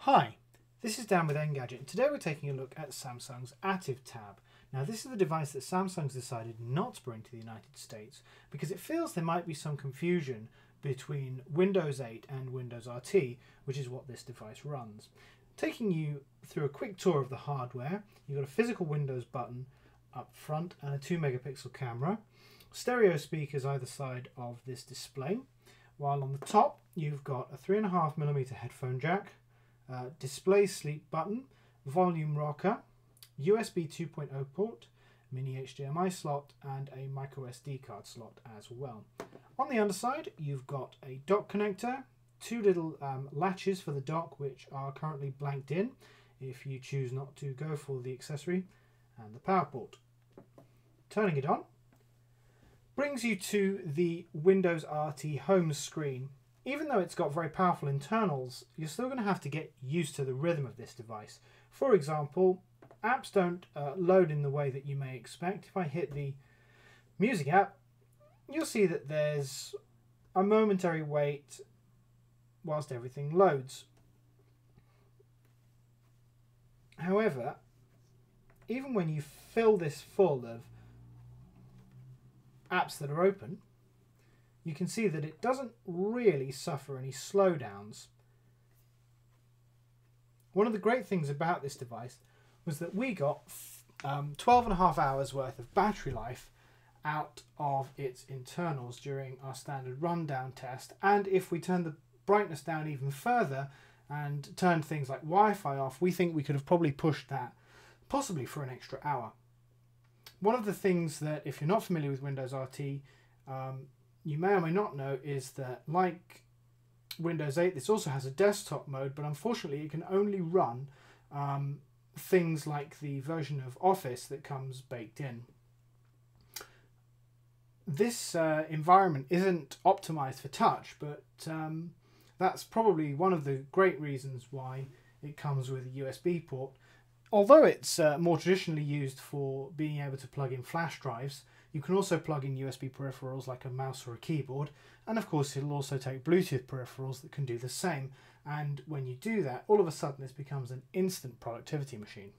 Hi, this is Dan with Engadget, and today we're taking a look at Samsung's ATIV Tab. Now this is the device that Samsung's decided not to bring to the United States because it feels there might be some confusion between Windows 8 and Windows RT, which is what this device runs. Taking you through a quick tour of the hardware, you've got a physical Windows button up front and a 2 megapixel camera, stereo speakers either side of this display, while on the top you've got a 3.5mm headphone jack, display sleep button, volume rocker, USB 2.0 port, mini HDMI slot and a micro SD card slot as well. On the underside you've got a dock connector, two little latches for the dock which are currently blanked in if you choose not to go for the accessory, and the power port. Turning it on brings you to the Windows RT home screen. Even though it's got very powerful internals, you're still going to have to get used to the rhythm of this device. For example, apps don't load in the way that you may expect. If I hit the music app, you'll see that there's a momentary wait whilst everything loads. However, even when you fill this full of apps that are open, you can see that it doesn't really suffer any slowdowns. One of the great things about this device was that we got 12.5 hours worth of battery life out of its internals during our standard rundown test, and if we turn the brightness down even further and turned things like Wi-Fi off, we think we could have probably pushed that possibly for an extra hour. One of the things that, if you're not familiar with Windows RT, you may or may not know is that, like Windows 8, this also has a desktop mode, but unfortunately it can only run things like the version of Office that comes baked in. This environment isn't optimized for touch, but that's probably one of the great reasons why it comes with a USB port. Although it's more traditionally used for being able to plug in flash drives, you can also plug in USB peripherals like a mouse or a keyboard, and of course it'll also take Bluetooth peripherals that can do the same, and when you do that, all of a sudden this becomes an instant productivity machine.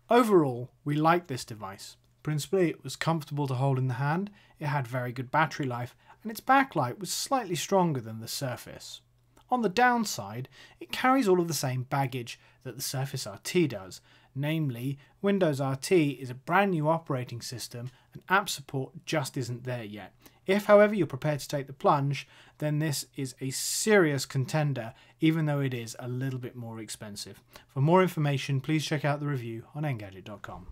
Overall, we like this device. Principally, it was comfortable to hold in the hand, it had very good battery life, and its backlight was slightly stronger than the Surface. On the downside, it carries all of the same baggage that the Surface RT does, namely Windows RT is a brand new operating system and app support just isn't there yet. If, however, you're prepared to take the plunge, then this is a serious contender, even though it is a little bit more expensive. For more information, please check out the review on Engadget.com.